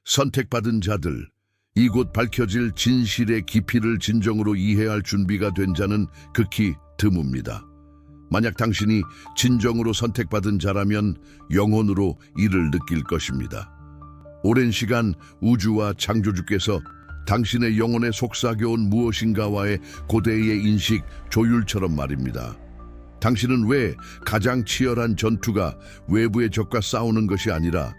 선택받은 자들, 이곳 밝혀질 진실의 깊이를 진정으로 이해할 준비가 된 자는 극히 드뭅니다. 만약 당신이 진정으로 선택받은 자라면 영혼으로 이를 느낄 것입니다. 오랜 시간 우주와 창조주께서 당신의 영혼에 속삭여온 무엇인가와의 고대의 인식 조율처럼 말입니다. 당신은 왜 가장 치열한 전투가 외부의 적과 싸우는 것이 아니라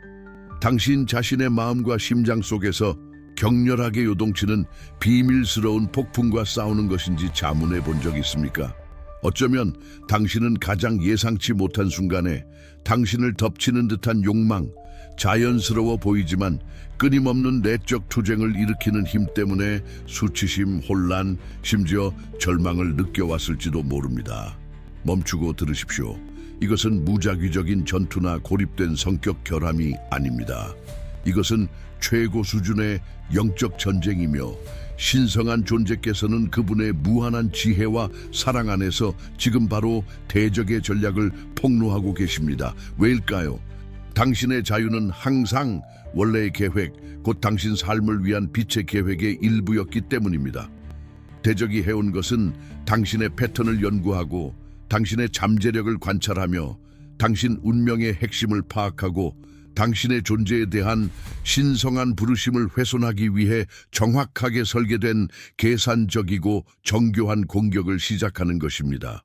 당신 자신의 마음과 심장 속에서 격렬하게 요동치는 비밀스러운 폭풍과 싸우는 것인지 자문해 본 적 있습니까? 어쩌면 당신은 가장 예상치 못한 순간에 당신을 덮치는 듯한 욕망, 자연스러워 보이지만 끊임없는 내적 투쟁을 일으키는 힘 때문에 수치심, 혼란, 심지어 절망을 느껴왔을지도 모릅니다. 멈추고 들으십시오. 이것은 무작위적인 전투나 고립된 성격 결함이 아닙니다. 이것은 최고 수준의 영적 전쟁이며 신성한 존재께서는 그분의 무한한 지혜와 사랑 안에서 지금 바로 대적의 전략을 폭로하고 계십니다. 왜일까요? 당신의 자유는 항상 원래의 계획, 곧 당신 삶을 위한 빛의 계획의 일부였기 때문입니다. 대적이 해온 것은 당신의 패턴을 연구하고 당신의 잠재력을 관찰하며 당신 운명의 핵심을 파악하고 당신의 존재에 대한 신성한 부르심을 훼손하기 위해 정확하게 설계된 계산적이고 정교한 공격을 시작하는 것입니다.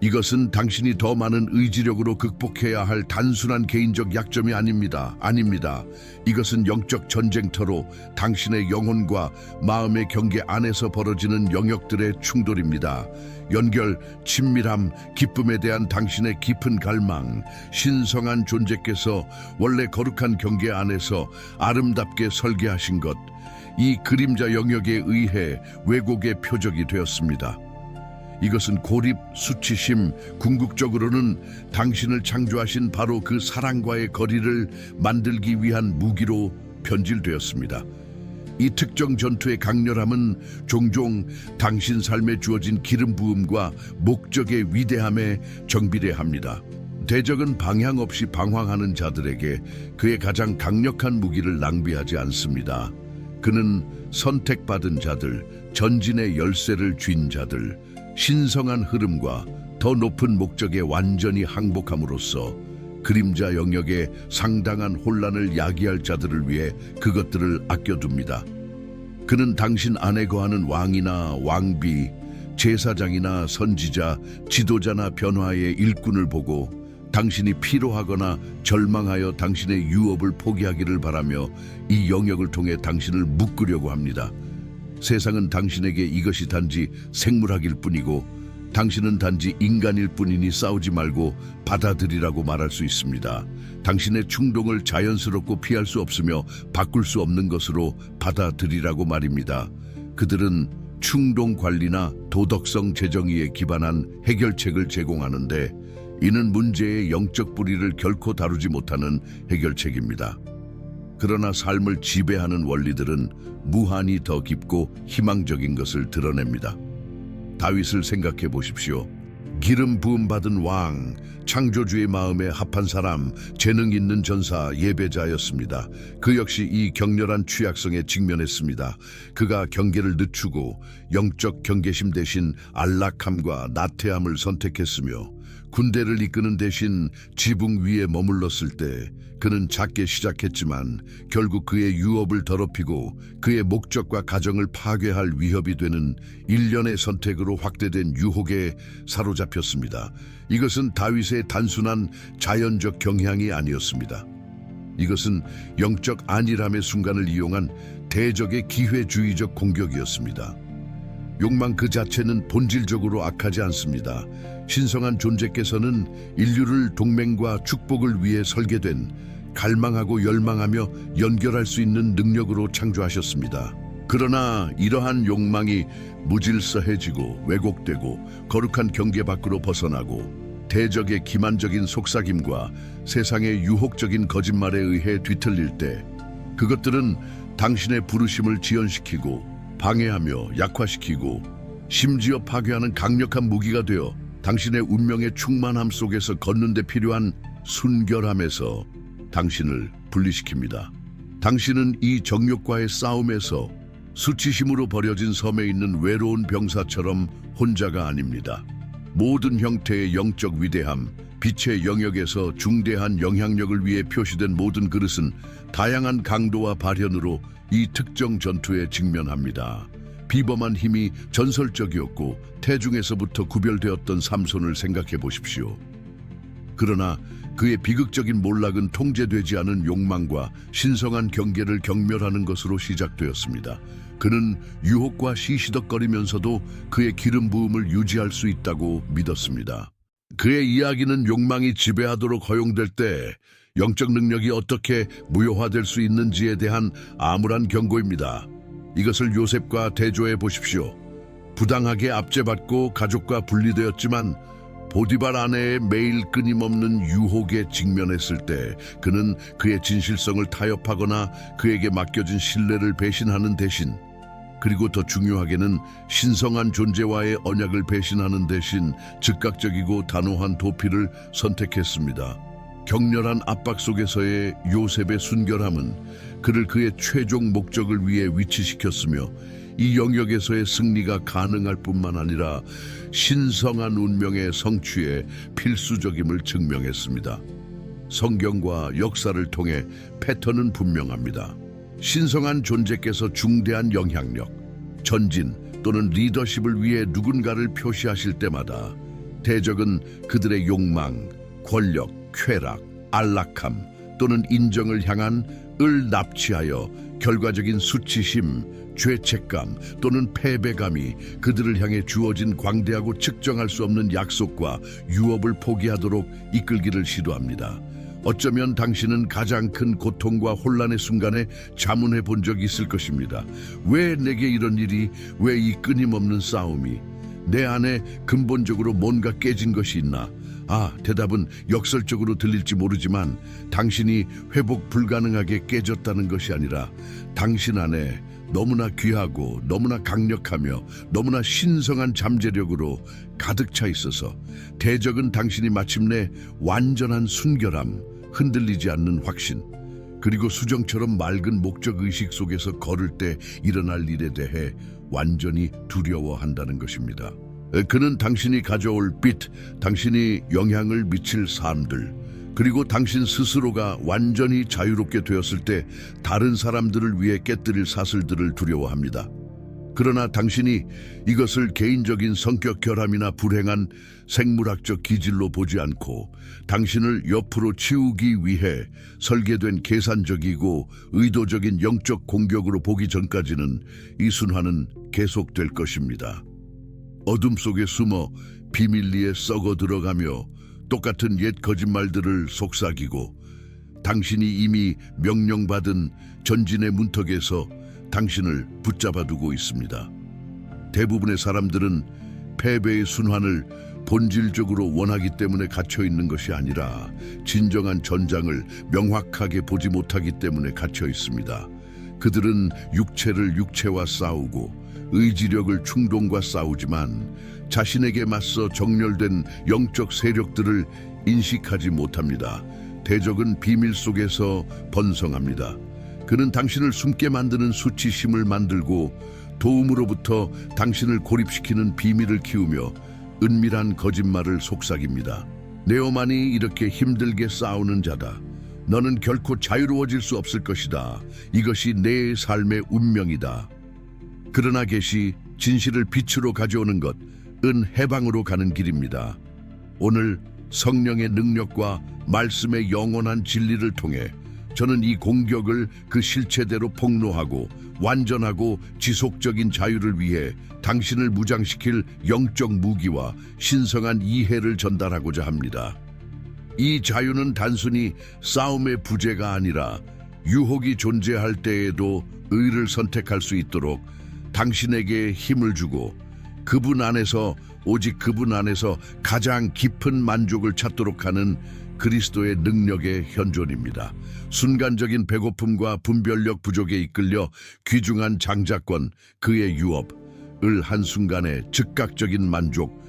이것은 당신이 더 많은 의지력으로 극복해야 할 단순한 개인적 약점이 아닙니다. 이것은 영적 전쟁터로 당신의 영혼과 마음의 경계 안에서 벌어지는 영역들의 충돌입니다. 연결, 친밀함, 기쁨에 대한 당신의 깊은 갈망, 신성한 존재께서 원래 거룩한 경계 안에서 아름답게 설계하신 것, 이 그림자 영역에 의해 왜곡의 표적이 되었습니다. 이것은 고립, 수치심, 궁극적으로는 당신을 창조하신 바로 그 사랑과의 거리를 만들기 위한 무기로 변질되었습니다. 이 특정 전투의 강렬함은 종종 당신 삶에 주어진 기름 부음과 목적의 위대함에 정비례합니다. 대적은 방향 없이 방황하는 자들에게 그의 가장 강력한 무기를 낭비하지 않습니다. 그는 선택받은 자들, 전진의 열쇠를 쥔 자들, 신성한 흐름과 더 높은 목적에 완전히 항복함으로써 그림자 영역의 상당한 혼란을 야기할 자들을 위해 그것들을 아껴둡니다. 그는 당신 안에 거하는 왕이나 왕비, 제사장이나 선지자, 지도자나 변화의 일꾼을 보고 당신이 피로하거나 절망하여 당신의 유업을 포기하기를 바라며 이 영역을 통해 당신을 묶으려고 합니다. 세상은 당신에게 이것이 단지 생물학일 뿐이고 당신은 단지 인간일 뿐이니 싸우지 말고 받아들이라고 말할 수 있습니다. 당신의 충동을 자연스럽고 피할 수 없으며 바꿀 수 없는 것으로 받아들이라고 말입니다. 그들은 충동 관리나 도덕성 재정의에 기반한 해결책을 제공하는데 이는 문제의 영적 뿌리를 결코 다루지 못하는 해결책입니다. 그러나 삶을 지배하는 원리들은 무한히 더 깊고 희망적인 것을 드러냅니다. 다윗을 생각해 보십시오. 기름 부음 받은 왕, 창조주의 마음에 합한 사람, 재능 있는 전사, 예배자였습니다. 그 역시 이 격렬한 취약성에 직면했습니다. 그가 경계를 늦추고 영적 경계심 대신 안락함과 나태함을 선택했으며 군대를 이끄는 대신 지붕 위에 머물렀을 때 그는 작게 시작했지만 결국 그의 유업을 더럽히고 그의 목적과 가정을 파괴할 위협이 되는 일련의 선택으로 확대된 유혹에 사로잡혔습니다. 이것은 다윗의 단순한 자연적 경향이 아니었습니다. 이것은 영적 안일함의 순간을 이용한 대적의 기회주의적 공격이었습니다. 욕망 그 자체는 본질적으로 악하지 않습니다. 신성한 존재께서는 인류를 동맹과 축복을 위해 설계된 갈망하고 열망하며 연결할 수 있는 능력으로 창조하셨습니다. 그러나 이러한 욕망이 무질서해지고 왜곡되고 거룩한 경계 밖으로 벗어나고 대적의 기만적인 속삭임과 세상의 유혹적인 거짓말에 의해 뒤틀릴 때 그것들은 당신의 부르심을 지연시키고 방해하며 약화시키고 심지어 파괴하는 강력한 무기가 되어 당신의 운명의 충만함 속에서 걷는 데 필요한 순결함에서 당신을 분리시킵니다. 당신은 이 정욕과의 싸움에서 수치심으로 버려진 섬에 있는 외로운 병사처럼 혼자가 아닙니다. 모든 형태의 영적 위대함, 빛의 영역에서 중대한 영향력을 위해 표시된 모든 그릇은 다양한 강도와 발현으로 이 특정 전투에 직면합니다. 비범한 힘이 전설적이었고 태중에서부터 구별되었던 삼손을 생각해 보십시오. 그러나 그의 비극적인 몰락은 통제되지 않은 욕망과 신성한 경계를 경멸하는 것으로 시작되었습니다. 그는 유혹과 시시덕거리면서도 그의 기름 부음을 유지할 수 있다고 믿었습니다. 그의 이야기는 욕망이 지배하도록 허용될 때 영적 능력이 어떻게 무효화될 수 있는지에 대한 암울한 경고입니다. 이것을 요셉과 대조해 보십시오. 부당하게 압제받고 가족과 분리되었지만 보디발 아내의 매일 끊임없는 유혹에 직면했을 때 그는 그의 진실성을 타협하거나 그에게 맡겨진 신뢰를 배신하는 대신, 그리고 더 중요하게는 신성한 존재와의 언약을 배신하는 대신 즉각적이고 단호한 도피를 선택했습니다. 격렬한 압박 속에서의 요셉의 순결함은 그를 그의 최종 목적을 위해 위치시켰으며 이 영역에서의 승리가 가능할 뿐만 아니라 신성한 운명의 성취에 필수적임을 증명했습니다. 성경과 역사를 통해 패턴은 분명합니다. 신성한 존재께서 중대한 영향력, 전진 또는 리더십을 위해 누군가를 표시하실 때마다 대적은 그들의 욕망, 권력, 쾌락, 안락함 또는 인정을 향한 을 납치하여 결과적인 수치심, 죄책감 또는 패배감이 그들을 향해 주어진 광대하고 측정할 수 없는 약속과 유업을 포기하도록 이끌기를 시도합니다. 어쩌면 당신은 가장 큰 고통과 혼란의 순간에 자문해 본 적이 있을 것입니다. 왜 내게 이런 일이, 왜 이 끊임없는 싸움이, 내 안에 근본적으로 뭔가 깨진 것이 있나? 대답은 역설적으로 들릴지 모르지만 당신이 회복 불가능하게 깨졌다는 것이 아니라 당신 안에 너무나 귀하고 너무나 강력하며 너무나 신성한 잠재력으로 가득 차 있어서 대적은 당신이 마침내 완전한 순결함, 흔들리지 않는 확신, 그리고 수정처럼 맑은 목적의식 속에서 걸을 때 일어날 일에 대해 완전히 두려워한다는 것입니다. 그는 당신이 가져올 빛, 당신이 영향을 미칠 삶들, 그리고 당신 스스로가 완전히 자유롭게 되었을 때 다른 사람들을 위해 깨뜨릴 사슬들을 두려워합니다. 그러나 당신이 이것을 개인적인 성격 결함이나 불행한 생물학적 기질로 보지 않고 당신을 옆으로 치우기 위해 설계된 계산적이고 의도적인 영적 공격으로 보기 전까지는 이 순환은 계속될 것입니다. 어둠 속에 숨어 비밀리에 썩어 들어가며 똑같은 옛 거짓말들을 속삭이고 당신이 이미 명령받은 전진의 문턱에서 당신을 붙잡아 두고 있습니다. 대부분의 사람들은 패배의 순환을 본질적으로 원하기 때문에 갇혀 있는 것이 아니라 진정한 전장을 명확하게 보지 못하기 때문에 갇혀 있습니다. 그들은 육체를 육체와 싸우고 의지력을 충동과 싸우지만 자신에게 맞서 정렬된 영적 세력들을 인식하지 못합니다. 대적은 비밀 속에서 번성합니다. 그는 당신을 숨게 만드는 수치심을 만들고 도움으로부터 당신을 고립시키는 비밀을 키우며 은밀한 거짓말을 속삭입니다. 네오만이 이렇게 힘들게 싸우는 자다. 너는 결코 자유로워질 수 없을 것이다. 이것이 내 삶의 운명이다. 그러나 계시 진실을 빛으로 가져오는 것, 은 해방으로 가는 길입니다. 오늘 성령의 능력과 말씀의 영원한 진리를 통해 저는 이 공격을 그 실체대로 폭로하고 완전하고 지속적인 자유를 위해 당신을 무장시킬 영적 무기와 신성한 이해를 전달하고자 합니다. 이 자유는 단순히 싸움의 부재가 아니라 유혹이 존재할 때에도 의를 선택할 수 있도록 당신에게 힘을 주고 그분 안에서, 오직 그분 안에서 가장 깊은 만족을 찾도록 하는 그리스도의 능력의 현존입니다. 순간적인 배고픔과 분별력 부족에 이끌려 귀중한 장자권, 그의 유업, 을 한순간의 즉각적인 만족,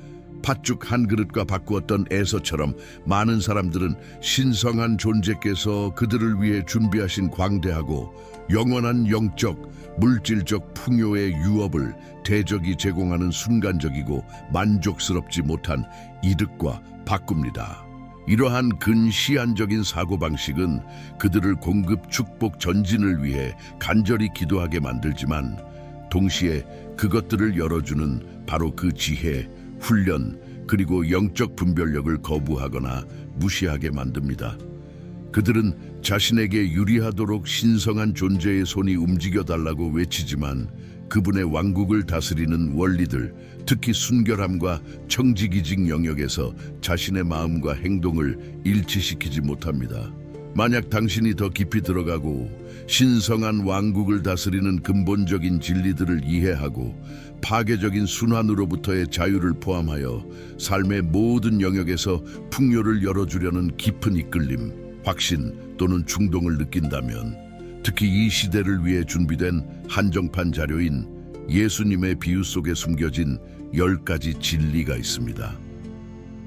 팥죽 한 그릇과 바꾸었던 에서처럼 많은 사람들은 신성한 존재께서 그들을 위해 준비하신 광대하고 영원한 영적, 물질적 풍요의 유업을 대적이 제공하는 순간적이고 만족스럽지 못한 이득과 바꿉니다. 이러한 근시안적인 사고방식은 그들을 공급 축복 전진을 위해 간절히 기도하게 만들지만 동시에 그것들을 열어주는 바로 그 지혜, 훈련, 그리고 영적 분별력을 거부하거나 무시하게 만듭니다. 그들은 자신에게 유리하도록 신성한 존재의 손이 움직여달라고 외치지만 그분의 왕국을 다스리는 원리들, 특히 순결함과 청지기직 영역에서 자신의 마음과 행동을 일치시키지 못합니다. 만약 당신이 더 깊이 들어가고 신성한 왕국을 다스리는 근본적인 진리들을 이해하고 파괴적인 순환으로부터의 자유를 포함하여 삶의 모든 영역에서 풍요를 열어주려는 깊은 이끌림, 확신 또는 충동을 느낀다면 특히 이 시대를 위해 준비된 한정판 자료인 예수님의 비유 속에 숨겨진 10가지 진리가 있습니다.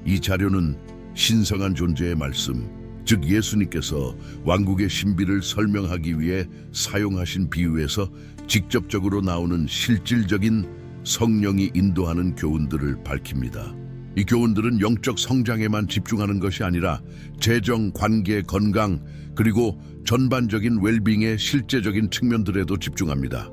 이 자료는 신성한 존재의 말씀, 즉 예수님께서 왕국의 신비를 설명하기 위해 사용하신 비유에서 직접적으로 나오는 실질적인 성령이 인도하는 교훈들을 밝힙니다. 이 교훈들은 영적 성장에만 집중하는 것이 아니라 재정, 관계, 건강, 그리고 전반적인 웰빙의 실제적인 측면들에도 집중합니다.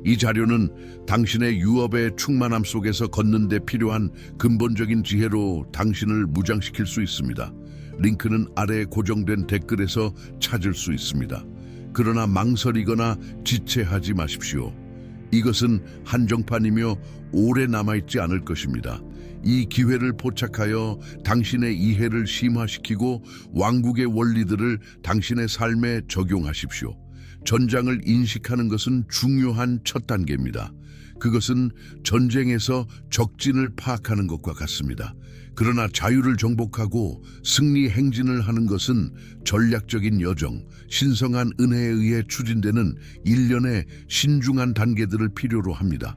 이 자료는 당신의 유업의 충만함 속에서 걷는 데 필요한 근본적인 지혜로 당신을 무장시킬 수 있습니다. 링크는 아래에 고정된 댓글에서 찾을 수 있습니다. 그러나 망설이거나 지체하지 마십시오. 이것은 한정판이며 오래 남아있지 않을 것입니다. 이 기회를 포착하여 당신의 이해를 심화시키고 왕국의 원리들을 당신의 삶에 적용하십시오. 전장을 인식하는 것은 중요한 첫 단계입니다. 그것은 전쟁에서 적진을 파악하는 것과 같습니다. 그러나 자유를 정복하고 승리 행진을 하는 것은 전략적인 여정, 신성한 은혜에 의해 추진되는 일련의 신중한 단계들을 필요로 합니다.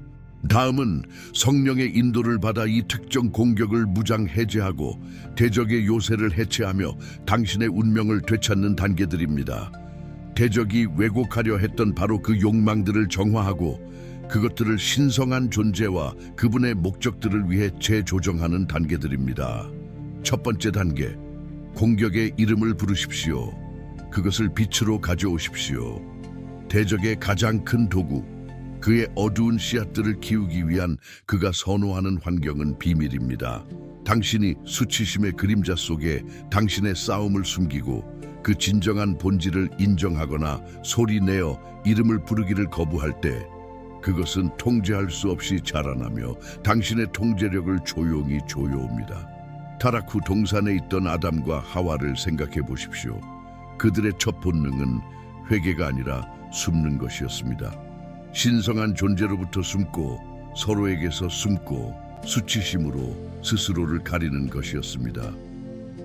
다음은 성령의 인도를 받아 이 특정 공격을 무장 해제하고 대적의 요새를 해체하며 당신의 운명을 되찾는 단계들입니다. 대적이 왜곡하려 했던 바로 그 욕망들을 정화하고 그것들을 신성한 존재와 그분의 목적들을 위해 재조정하는 단계들입니다. 첫 번째 단계, 공격의 이름을 부르십시오. 그것을 빛으로 가져오십시오. 대적의 가장 큰 도구, 그의 어두운 씨앗들을 키우기 위한 그가 선호하는 환경은 비밀입니다. 당신이 수치심의 그림자 속에 당신의 싸움을 숨기고 그 진정한 본질을 인정하거나 소리내어 이름을 부르기를 거부할 때 그것은 통제할 수 없이 자라나며 당신의 통제력을 조용히 조여옵니다. 타락 후 동산에 있던 아담과 하와를 생각해 보십시오. 그들의 첫 본능은 회개가 아니라 숨는 것이었습니다. 신성한 존재로부터 숨고 서로에게서 숨고 수치심으로 스스로를 가리는 것이었습니다.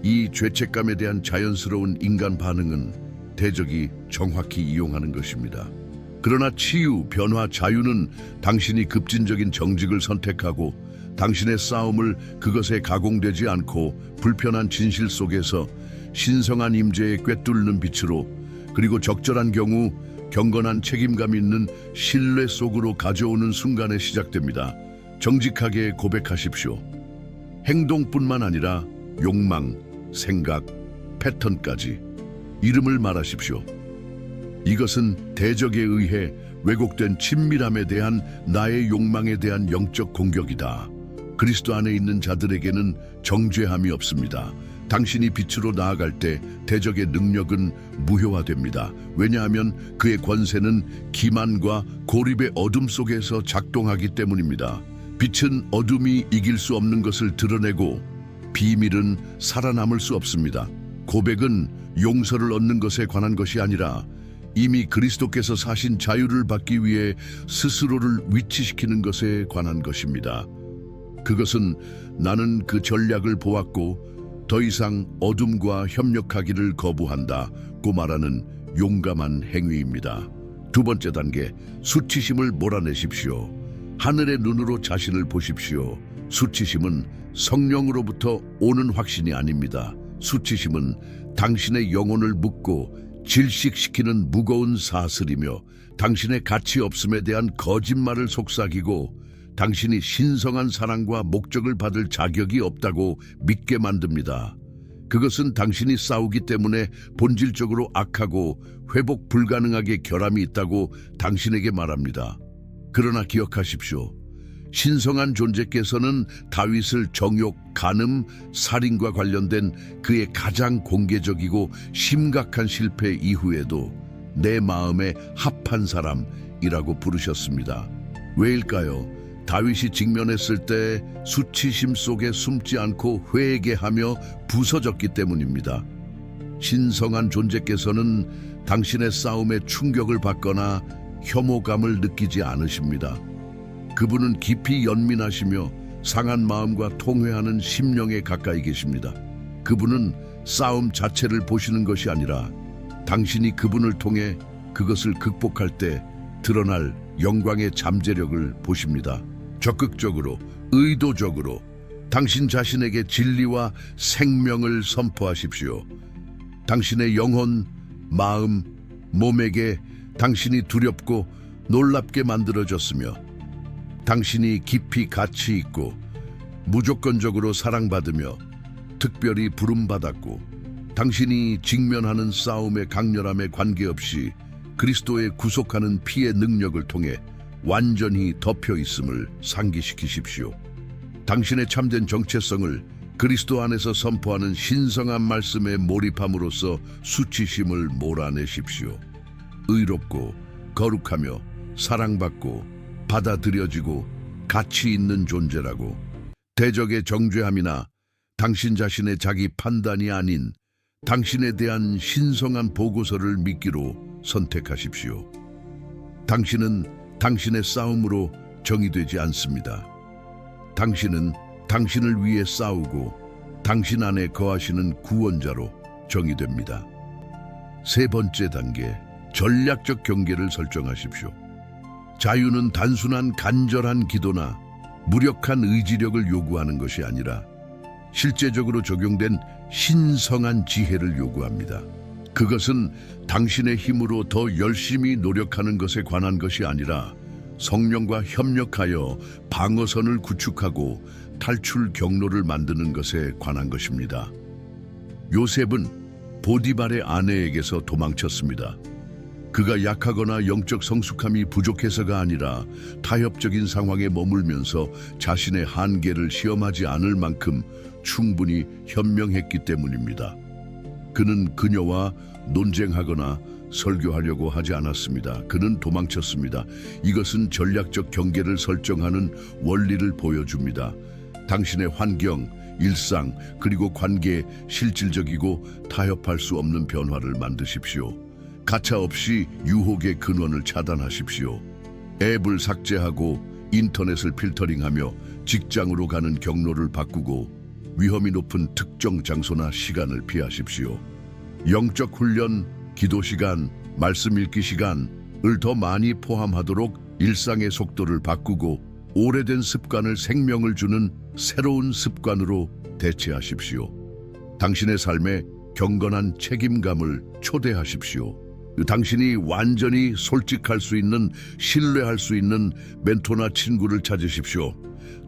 이 죄책감에 대한 자연스러운 인간 반응은 대적이 정확히 이용하는 것입니다. 그러나 치유, 변화, 자유는 당신이 급진적인 정직을 선택하고 당신의 싸움을 그것에 가공되지 않고 불편한 진실 속에서 신성한 임재에 꿰뚫는 빛으로 그리고 적절한 경우 경건한 책임감 있는 신뢰 속으로 가져오는 순간에 시작됩니다. 정직하게 고백하십시오. 행동뿐만 아니라 욕망, 생각, 패턴까지 이름을 말하십시오. 이것은 대적에 의해 왜곡된 친밀함에 대한 나의 욕망에 대한 영적 공격이다. 그리스도 안에 있는 자들에게는 정죄함이 없습니다. 당신이 빛으로 나아갈 때 대적의 능력은 무효화됩니다. 왜냐하면 그의 권세는 기만과 고립의 어둠 속에서 작동하기 때문입니다. 빛은 어둠이 이길 수 없는 것을 드러내고 비밀은 살아남을 수 없습니다. 고백은 용서를 얻는 것에 관한 것이 아니라 이미 그리스도께서 사신 자유를 받기 위해 스스로를 위치시키는 것에 관한 것입니다. 그것은 나는 그 전략을 보았고 더 이상 어둠과 협력하기를 거부한다고 말하는 용감한 행위입니다. 두 번째 단계, 수치심을 몰아내십시오. 하늘의 눈으로 자신을 보십시오. 수치심은 성령으로부터 오는 확신이 아닙니다. 수치심은 당신의 영혼을 묶고 질식시키는 무거운 사슬이며 당신의 가치 없음에 대한 거짓말을 속삭이고 당신이 신성한 사랑과 목적을 받을 자격이 없다고 믿게 만듭니다. 그것은 당신이 싸우기 때문에 본질적으로 악하고 회복 불가능하게 결함이 있다고 당신에게 말합니다. 그러나 기억하십시오. 신성한 존재께서는 다윗을 정욕, 간음, 살인과 관련된 그의 가장 공개적이고 심각한 실패 이후에도 내 마음에 합한 사람이라고 부르셨습니다. 왜일까요? 다윗이 직면했을 때 수치심 속에 숨지 않고 회개하며 부서졌기 때문입니다. 신성한 존재께서는 당신의 싸움에 충격을 받거나 혐오감을 느끼지 않으십니다. 그분은 깊이 연민하시며 상한 마음과 통회하는 심령에 가까이 계십니다. 그분은 싸움 자체를 보시는 것이 아니라 당신이 그분을 통해 그것을 극복할 때 드러날 영광의 잠재력을 보십니다. 적극적으로, 의도적으로 당신 자신에게 진리와 생명을 선포하십시오. 당신의 영혼, 마음, 몸에게 당신이 두렵고 놀랍게 만들어졌으며 당신이 깊이 가치 있고 무조건적으로 사랑받으며 특별히 부름받았고 당신이 직면하는 싸움의 강렬함에 관계없이 그리스도의 구속하는 피의 능력을 통해 완전히 덮여 있음을 상기시키십시오. 당신의 참된 정체성을 그리스도 안에서 선포하는 신성한 말씀에 몰입함으로써 수치심을 몰아내십시오. 의롭고 거룩하며 사랑받고 받아들여지고 가치 있는 존재라고 대적의 정죄함이나 당신 자신의 자기 판단이 아닌 당신에 대한 신성한 보고서를 믿기로 선택하십시오. 당신은 당신의 싸움으로 정의되지 않습니다. 당신은 당신을 위해 싸우고 당신 안에 거하시는 구원자로 정의됩니다. 세 번째 단계, 전략적 경계를 설정하십시오. 자유는 단순한 간절한 기도나 무력한 의지력을 요구하는 것이 아니라 실제적으로 적용된 신성한 지혜를 요구합니다. 그것은 당신의 힘으로 더 열심히 노력하는 것에 관한 것이 아니라 성령과 협력하여 방어선을 구축하고 탈출 경로를 만드는 것에 관한 것입니다. 요셉은 보디발의 아내에게서 도망쳤습니다. 그가 약하거나 영적 성숙함이 부족해서가 아니라 타협적인 상황에 머물면서 자신의 한계를 시험하지 않을 만큼 충분히 현명했기 때문입니다. 그는 그녀와 논쟁하거나 설교하려고 하지 않았습니다. 그는 도망쳤습니다. 이것은 전략적 경계를 설정하는 원리를 보여줍니다. 당신의 환경, 일상, 그리고 관계에 실질적이고 타협할 수 없는 변화를 만드십시오. 가차없이 유혹의 근원을 차단하십시오. 앱을 삭제하고 인터넷을 필터링하며 직장으로 가는 경로를 바꾸고 위험이 높은 특정 장소나 시간을 피하십시오. 영적 훈련, 기도 시간, 말씀 읽기 시간을 더 많이 포함하도록 일상의 속도를 바꾸고 오래된 습관을 생명을 주는 새로운 습관으로 대체하십시오. 당신의 삶에 경건한 책임감을 초대하십시오. 당신이 완전히 솔직할 수 있는, 신뢰할 수 있는 멘토나 친구를 찾으십시오.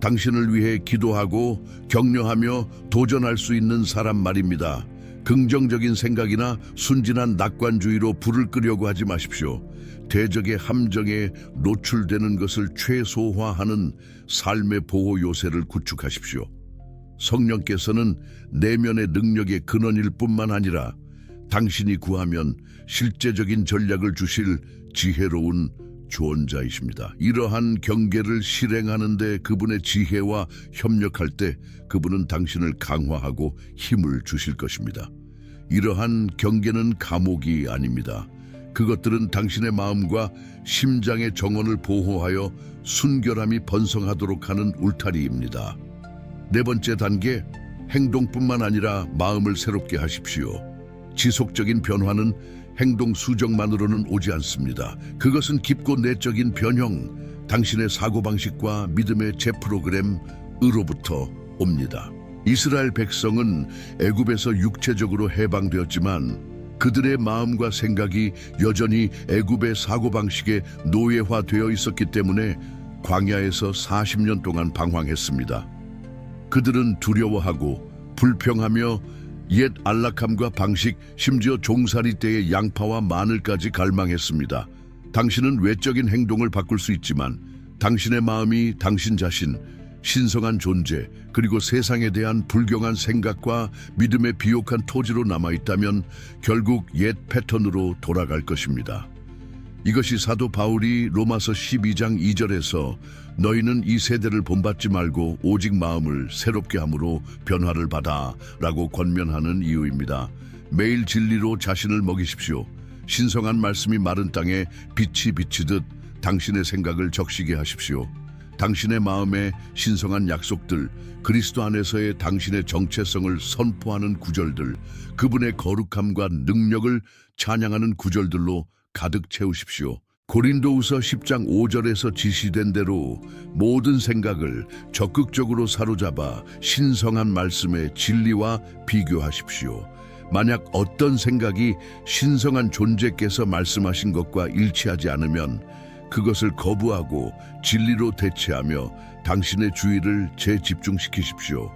당신을 위해 기도하고 격려하며 도전할 수 있는 사람 말입니다. 긍정적인 생각이나 순진한 낙관주의로 불을 끄려고 하지 마십시오. 대적의 함정에 노출되는 것을 최소화하는 삶의 보호 요새를 구축하십시오. 성령께서는 내면의 능력의 근원일 뿐만 아니라 당신이 구하면 실제적인 전략을 주실 지혜로운 조언자이십니다. 이러한 경계를 실행하는 데 그분의 지혜와 협력할 때 그분은 당신을 강화하고 힘을 주실 것입니다. 이러한 경계는 감옥이 아닙니다. 그것들은 당신의 마음과 심장의 정원을 보호하여 순결함이 번성하도록 하는 울타리입니다. 네 번째 단계, 행동뿐만 아니라 마음을 새롭게 하십시오. 지속적인 변화는 행동 수정만으로는 오지 않습니다. 그것은 깊고 내적인 변형, 당신의 사고방식과 믿음의 재프로그램, 으로부터 옵니다. 이스라엘 백성은 애굽에서 육체적으로 해방되었지만 그들의 마음과 생각이 여전히 애굽의 사고방식에 노예화되어 있었기 때문에 광야에서 40년 동안 방황했습니다. 그들은 두려워하고 불평하며 옛 안락함과 방식, 심지어 종살이 때의 양파와 마늘까지 갈망했습니다. 당신은 외적인 행동을 바꿀 수 있지만 당신의 마음이 당신 자신, 신성한 존재, 그리고 세상에 대한 불경한 생각과 믿음의 비옥한 토지로 남아있다면 결국 옛 패턴으로 돌아갈 것입니다. 이것이 사도 바울이 로마서 12장 2절에서 너희는 이 세대를 본받지 말고 오직 마음을 새롭게 함으로 변화를 받아 라고 권면하는 이유입니다. 매일 진리로 자신을 먹이십시오. 신성한 말씀이 마른 땅에 빛이 비치듯 당신의 생각을 적시게 하십시오. 당신의 마음에 신성한 약속들, 그리스도 안에서의 당신의 정체성을 선포하는 구절들, 그분의 거룩함과 능력을 찬양하는 구절들로 가득 채우십시오. 고린도후서 10장 5절에서 지시된 대로 모든 생각을 적극적으로 사로잡아 신성한 말씀의 진리와 비교하십시오. 만약 어떤 생각이 신성한 존재께서 말씀하신 것과 일치하지 않으면 그것을 거부하고 진리로 대체하며 당신의 주의를 재집중시키십시오.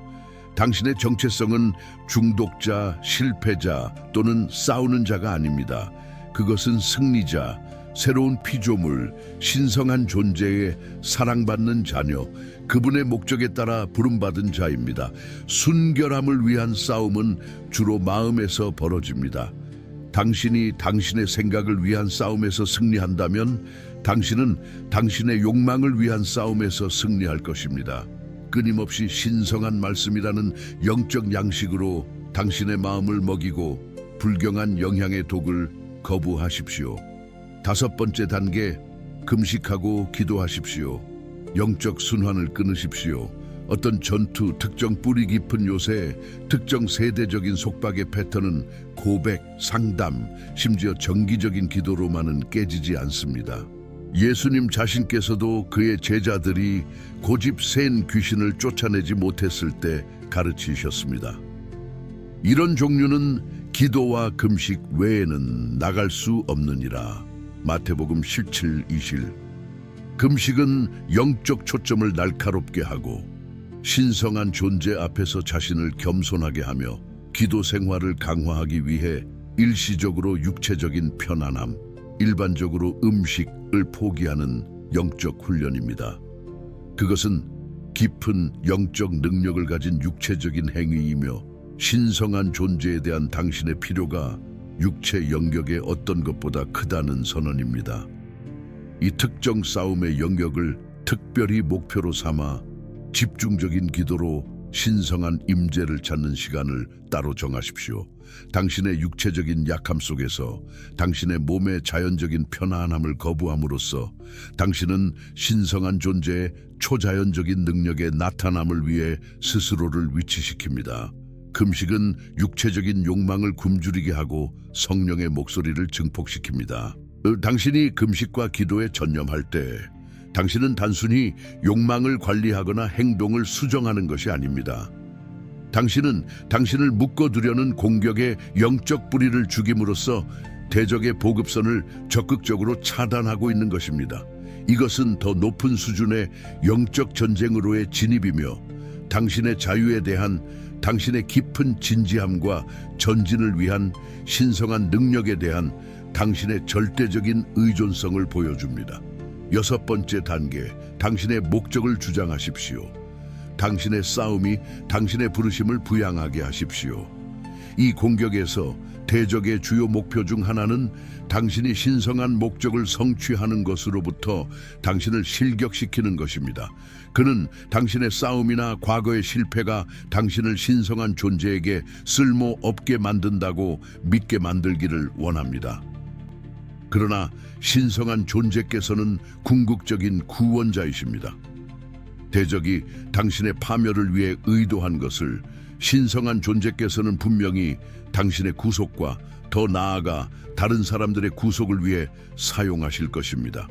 당신의 정체성은 중독자, 실패자 또는 싸우는 자가 아닙니다. 그것은 승리자, 새로운 피조물, 신성한 존재의 사랑받는 자녀, 그분의 목적에 따라 부름받은 자입니다. 순결함을 위한 싸움은 주로 마음에서 벌어집니다. 당신이 당신의 생각을 위한 싸움에서 승리한다면 당신은 당신의 욕망을 위한 싸움에서 승리할 것입니다. 끊임없이 신성한 말씀이라는 영적 양식으로 당신의 마음을 먹이고 불경한 영향의 독을 거부하십시오. 5번째 단계, 금식하고 기도하십시오. 영적 순환을 끊으십시오. 어떤 전투, 특정 뿌리 깊은 요새, 특정 세대적인 속박의 패턴은 고백, 상담, 심지어 정기적인 기도로만은 깨지지 않습니다. 예수님 자신께서도 그의 제자들이 고집 센 귀신을 쫓아내지 못했을 때 가르치셨습니다. 이런 종류는 기도와 금식 외에는 나갈 수 없느니라. 마태복음 17:20. 금식은 영적 초점을 날카롭게 하고 신성한 존재 앞에서 자신을 겸손하게 하며 기도 생활을 강화하기 위해 일시적으로 육체적인 편안함, 일반적으로 음식을 포기하는 영적 훈련입니다. 그것은 깊은 영적 능력을 가진 육체적인 행위이며 신성한 존재에 대한 당신의 필요가 육체 영역의 어떤 것보다 크다는 선언입니다. 이 특정 싸움의 영역을 특별히 목표로 삼아 집중적인 기도로 신성한 임재를 찾는 시간을 따로 정하십시오. 당신의 육체적인 약함 속에서 당신의 몸의 자연적인 편안함을 거부함으로써 당신은 신성한 존재의 초자연적인 능력의 나타남을 위해 스스로를 위치시킵니다. 금식은 육체적인 욕망을 굶주리게 하고 성령의 목소리를 증폭시킵니다. 당신이 금식과 기도에 전념할 때 당신은 단순히 욕망을 관리하거나 행동을 수정하는 것이 아닙니다. 당신은 당신을 묶어두려는 공격의 영적 뿌리를 죽임으로써 대적의 보급선을 적극적으로 차단하고 있는 것입니다. 이것은 더 높은 수준의 영적 전쟁으로의 진입이며 당신의 자유에 대한 당신의 깊은 진지함과 전진을 위한 신성한 능력에 대한 당신의 절대적인 의존성을 보여줍니다. 6번째 단계, 당신의 목적을 주장하십시오. 당신의 싸움이 당신의 부르심을 부양하게 하십시오. 이 공격에서 대적의 주요 목표 중 하나는 당신이 신성한 목적을 성취하는 것으로부터 당신을 실격시키는 것입니다. 그는 당신의 싸움이나 과거의 실패가 당신을 신성한 존재에게 쓸모없게 만든다고 믿게 만들기를 원합니다. 그러나 신성한 존재께서는 궁극적인 구원자이십니다. 대적이 당신의 파멸을 위해 의도한 것을 신성한 존재께서는 분명히 당신의 구속과 더 나아가 다른 사람들의 구속을 위해 사용하실 것입니다.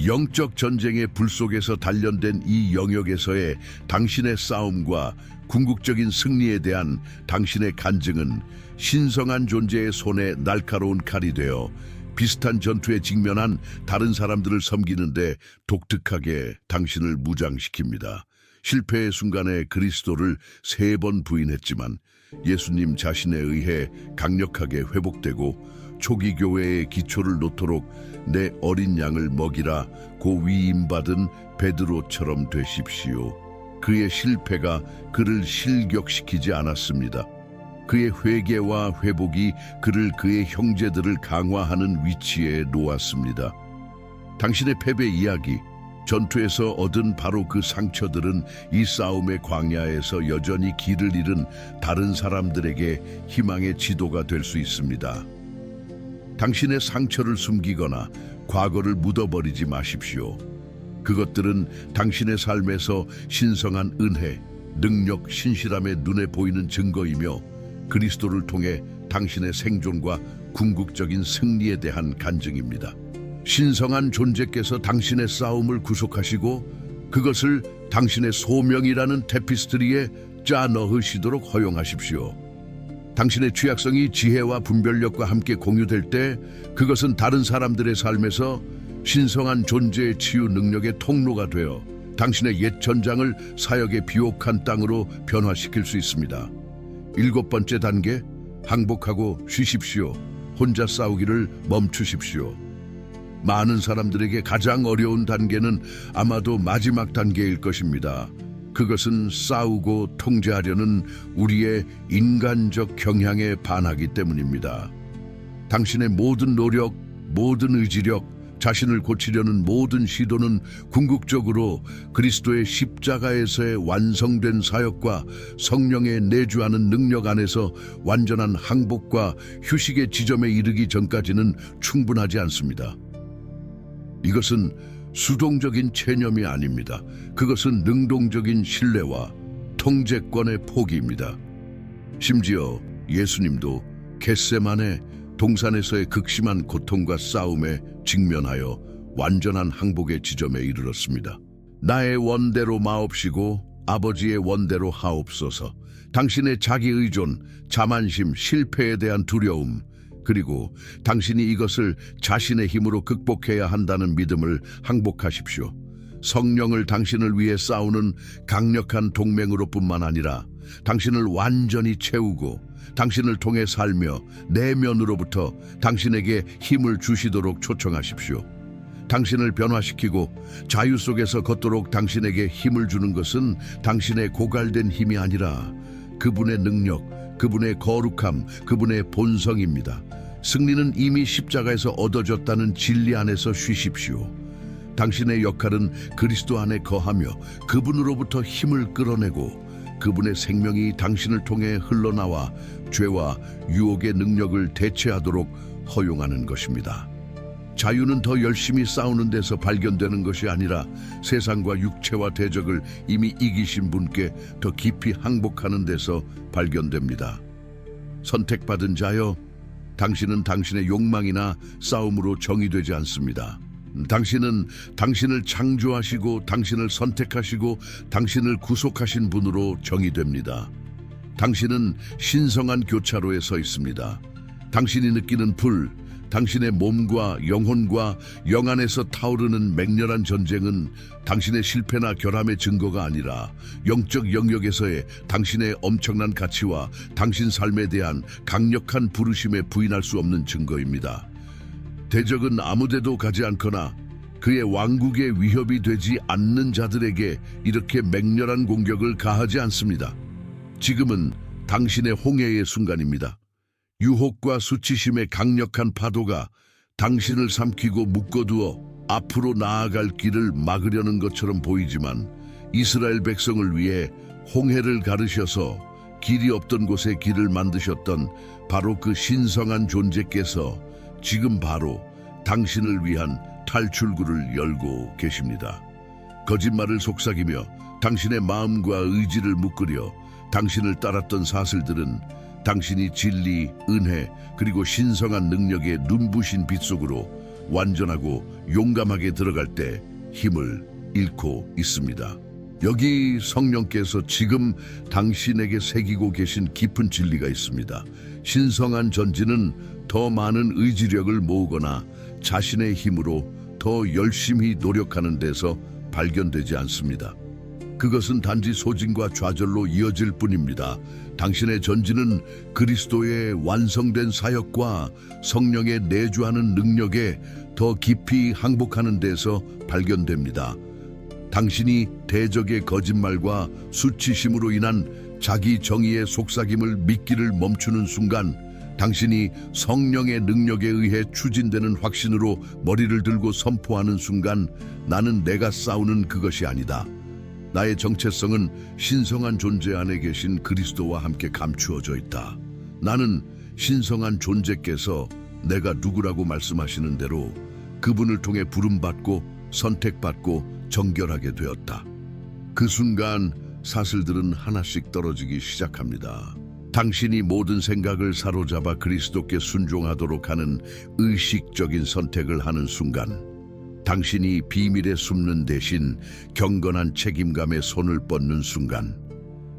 영적 전쟁의 불 속에서 단련된 이 영역에서의 당신의 싸움과 궁극적인 승리에 대한 당신의 간증은 신성한 존재의 손에 날카로운 칼이 되어 비슷한 전투에 직면한 다른 사람들을 섬기는데 독특하게 당신을 무장시킵니다. 실패의 순간에 그리스도를 3번 부인했지만 예수님 자신에 의해 강력하게 회복되고 초기 교회의 기초를 놓도록 내 어린 양을 먹이라 고 위임받은 베드로처럼 되십시오. 그의 실패가 그를 실격시키지 않았습니다. 그의 회개와 회복이 그를 그의 형제들을 강화하는 위치에 놓았습니다. 당신의 패배 이야기, 전투에서 얻은 바로 그 상처들은 이 싸움의 광야에서 여전히 길을 잃은 다른 사람들에게 희망의 지도가 될 수 있습니다. 당신의 상처를 숨기거나 과거를 묻어버리지 마십시오. 그것들은 당신의 삶에서 신성한 은혜, 능력, 신실함의 눈에 보이는 증거이며 그리스도를 통해 당신의 생존과 궁극적인 승리에 대한 간증입니다. 신성한 존재께서 당신의 싸움을 구속하시고 그것을 당신의 소명이라는 테피스트리에 짜 넣으시도록 허용하십시오. 당신의 취약성이 지혜와 분별력과 함께 공유될 때 그것은 다른 사람들의 삶에서 신성한 존재의 치유 능력의 통로가 되어 당신의 옛 전장을 사역의 비옥한 땅으로 변화시킬 수 있습니다. 7번째 단계, 항복하고 쉬십시오. 혼자 싸우기를 멈추십시오. 많은 사람들에게 가장 어려운 단계는 아마도 마지막 단계일 것입니다. 그것은 싸우고 통제하려는 우리의 인간적 경향에 반하기 때문입니다. 당신의 모든 노력, 모든 의지력, 자신을 고치려는 모든 시도는 궁극적으로 그리스도의 십자가에서의 완성된 사역과 성령의 내주하는 능력 안에서 완전한 항복과 휴식의 지점에 이르기 전까지는 충분하지 않습니다. 이것은 수동적인 체념이 아닙니다. 그것은 능동적인 신뢰와 통제권의 포기입니다. 심지어 예수님도 겟세마네 동산에서의 극심한 고통과 싸움에 직면하여 완전한 항복의 지점에 이르렀습니다. 나의 원대로 마옵시고 아버지의 원대로 하옵소서. 당신의 자기의존, 자만심, 실패에 대한 두려움, 그리고 당신이 이것을 자신의 힘으로 극복해야 한다는 믿음을 항복하십시오. 성령을 당신을 위해 싸우는 강력한 동맹으로 뿐만 아니라 당신을 완전히 채우고 당신을 통해 살며 내면으로부터 당신에게 힘을 주시도록 초청하십시오. 당신을 변화시키고 자유 속에서 걷도록 당신에게 힘을 주는 것은 당신의 고갈된 힘이 아니라 그분의 능력, 그분의 거룩함, 그분의 본성입니다. 승리는 이미 십자가에서 얻어졌다는 진리 안에서 쉬십시오. 당신의 역할은 그리스도 안에 거하며 그분으로부터 힘을 끌어내고 그분의 생명이 당신을 통해 흘러나와 죄와 유혹의 능력을 대체하도록 허용하는 것입니다. 자유는 더 열심히 싸우는 데서 발견되는 것이 아니라 세상과 육체와 대적을 이미 이기신 분께 더 깊이 항복하는 데서 발견됩니다. 선택받은 자여, 당신은 당신의 욕망이나 싸움으로 정의되지 않습니다. 당신은 당신을 창조하시고 당신을 선택하시고 당신을 구속하신 분으로 정의됩니다. 당신은 신성한 교차로에 서 있습니다. 당신이 느끼는 불, 당신의 몸과 영혼과 영 안에서 타오르는 맹렬한 전쟁은 당신의 실패나 결함의 증거가 아니라 영적 영역에서의 당신의 엄청난 가치와 당신 삶에 대한 강력한 부르심에 부인할 수 없는 증거입니다. 대적은 아무데도 가지 않거나 그의 왕국에 위협이 되지 않는 자들에게 이렇게 맹렬한 공격을 가하지 않습니다. 지금은 당신의 홍해의 순간입니다. 유혹과 수치심의 강력한 파도가 당신을 삼키고 묶어두어 앞으로 나아갈 길을 막으려는 것처럼 보이지만 이스라엘 백성을 위해 홍해를 가르셔서 길이 없던 곳에 길을 만드셨던 바로 그 신성한 존재께서 지금 바로 당신을 위한 탈출구를 열고 계십니다. 거짓말을 속삭이며 당신의 마음과 의지를 묶으려 당신을 따랐던 사슬들은 당신이 진리, 은혜, 그리고 신성한 능력의 눈부신 빛 속으로 완전하고 용감하게 들어갈 때 힘을 잃고 있습니다. 여기 성령께서 지금 당신에게 새기고 계신 깊은 진리가 있습니다. 신성한 전진은 더 많은 의지력을 모으거나 자신의 힘으로 더 열심히 노력하는 데서 발견되지 않습니다. 그것은 단지 소진과 좌절로 이어질 뿐입니다. 당신의 전진은 그리스도의 완성된 사역과 성령의 내주하는 능력에 더 깊이 항복하는 데서 발견됩니다. 당신이 대적의 거짓말과 수치심으로 인한 자기 정의의 속삭임을 믿기를 멈추는 순간, 당신이 성령의 능력에 의해 추진되는 확신으로 머리를 들고 선포하는 순간, 나는 내가 싸우는 그것이 아니다. 나의 정체성은 신성한 존재 안에 계신 그리스도와 함께 감추어져 있다. 나는 신성한 존재께서 내가 누구라고 말씀하시는 대로 그분을 통해 부름받고 선택받고 정결하게 되었다. 그 순간 사슬들은 하나씩 떨어지기 시작합니다. 당신이 모든 생각을 사로잡아 그리스도께 순종하도록 하는 의식적인 선택을 하는 순간, 당신이 비밀에 숨는 대신 경건한 책임감에 손을 뻗는 순간,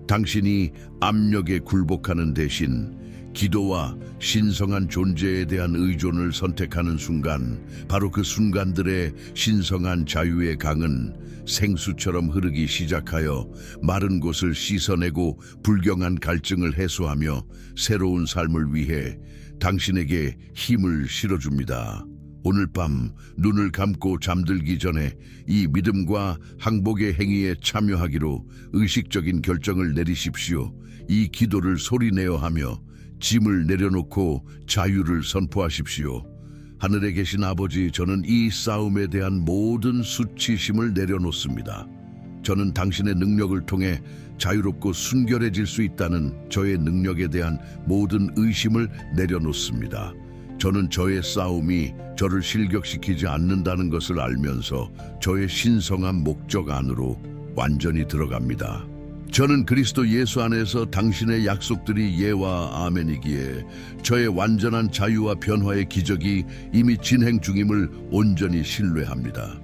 당신이 압력에 굴복하는 대신 기도와 신성한 존재에 대한 의존을 선택하는 순간, 바로 그 순간들의 신성한 자유의 강은 생수처럼 흐르기 시작하여 마른 곳을 씻어내고 불경한 갈증을 해소하며 새로운 삶을 위해 당신에게 힘을 실어줍니다. 오늘 밤 눈을 감고 잠들기 전에 이 믿음과 항복의 행위에 참여하기로 의식적인 결정을 내리십시오. 이 기도를 소리내어 하며 짐을 내려놓고 자유를 선포하십시오. 하늘에 계신 아버지, 저는 이 싸움에 대한 모든 수치심을 내려놓습니다. 저는 당신의 능력을 통해 자유롭고 순결해질 수 있다는 저의 능력에 대한 모든 의심을 내려놓습니다. 저는 저의 싸움이 저를 실격시키지 않는다는 것을 알면서 저의 신성한 목적 안으로 완전히 들어갑니다. 저는 그리스도 예수 안에서 당신의 약속들이 예와 아멘이기에 저의 완전한 자유와 변화의 기적이 이미 진행 중임을 온전히 신뢰합니다.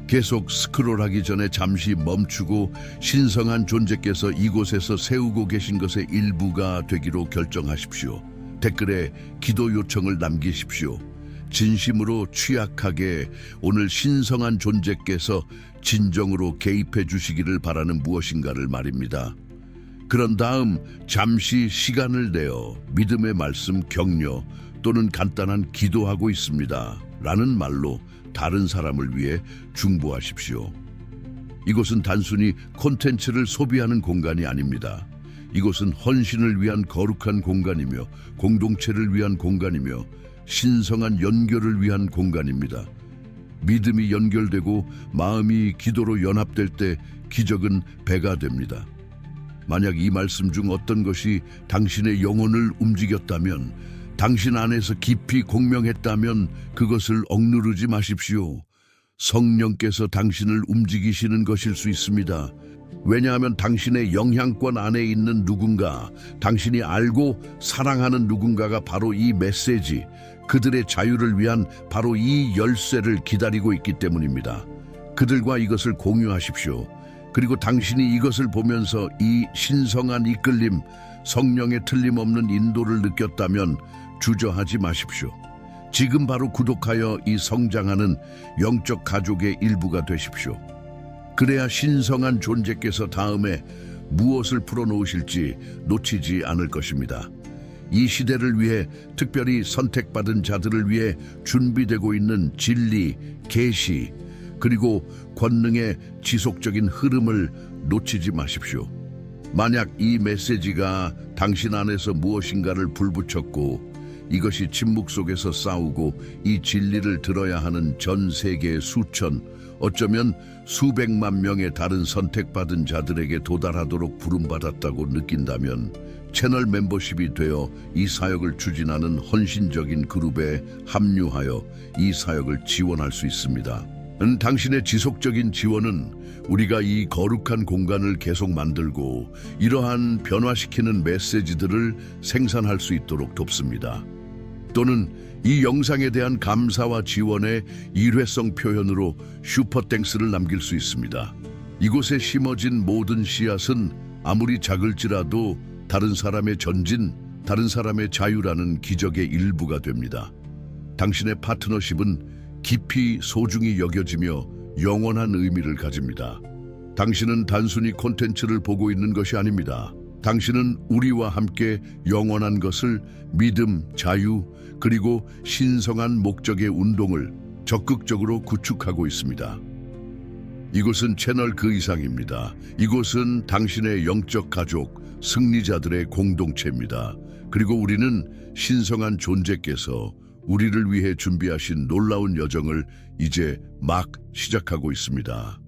계속 스크롤하기 전에 잠시 멈추고 신성한 존재께서 이곳에서 세우고 계신 것의 일부가 되기로 결정하십시오. 댓글에 기도 요청을 남기십시오. 진심으로 취약하게 오늘 신성한 존재께서 진정으로 개입해 주시기를 바라는 무엇인가를 말입니다. 그런 다음 잠시 시간을 내어 믿음의 말씀, 격려 또는 간단한 기도하고 있습니다 라는 말로 다른 사람을 위해 중보하십시오. 이곳은 단순히 콘텐츠를 소비하는 공간이 아닙니다. 이곳은 헌신을 위한 거룩한 공간이며 공동체를 위한 공간이며 신성한 연결을 위한 공간입니다. 믿음이 연결되고 마음이 기도로 연합될 때 기적은 배가 됩니다. 만약 이 말씀 중 어떤 것이 당신의 영혼을 움직였다면, 당신 안에서 깊이 공명했다면 그것을 억누르지 마십시오. 성령께서 당신을 움직이시는 것일 수 있습니다. 왜냐하면 당신의 영향권 안에 있는 누군가, 당신이 알고 사랑하는 누군가가 바로 이 메시지, 그들의 자유를 위한 바로 이 열쇠를 기다리고 있기 때문입니다. 그들과 이것을 공유하십시오. 그리고 당신이 이것을 보면서 이 신성한 이끌림, 성령의 틀림없는 인도를 느꼈다면 주저하지 마십시오. 지금 바로 구독하여 이 성장하는 영적 가족의 일부가 되십시오. 그래야 신성한 존재께서 다음에 무엇을 풀어놓으실지 놓치지 않을 것입니다. 이 시대를 위해, 특별히 선택받은 자들을 위해 준비되고 있는 진리, 계시, 그리고 권능의 지속적인 흐름을 놓치지 마십시오. 만약 이 메시지가 당신 안에서 무엇인가를 불붙였고, 이것이 침묵 속에서 싸우고 이 진리를 들어야 하는 전 세계의 수천, 어쩌면 수백만 명의 다른 선택받은 자들에게 도달하도록 부름받았다고 느낀다면, 채널 멤버십이 되어 이 사역을 추진하는 헌신적인 그룹에 합류하여 이 사역을 지원할 수 있습니다. 당신의 지속적인 지원은 우리가 이 거룩한 공간을 계속 만들고 이러한 변화시키는 메시지들을 생산할 수 있도록 돕습니다. 또는 이 영상에 대한 감사와 지원의 일회성 표현으로 슈퍼땡스를 남길 수 있습니다. 이곳에 심어진 모든 씨앗은 아무리 작을지라도 다른 사람의 전진, 다른 사람의 자유라는 기적의 일부가 됩니다. 당신의 파트너십은 깊이 소중히 여겨지며 영원한 의미를 가집니다. 당신은 단순히 콘텐츠를 보고 있는 것이 아닙니다. 당신은 우리와 함께 영원한 것을 믿음, 자유, 그리고 신성한 목적의 운동을 적극적으로 구축하고 있습니다. 이곳은 채널 그 이상입니다. 이곳은 당신의 영적 가족, 승리자들의 공동체입니다. 그리고 우리는 신성한 존재께서 우리를 위해 준비하신 놀라운 여정을 이제 막 시작하고 있습니다.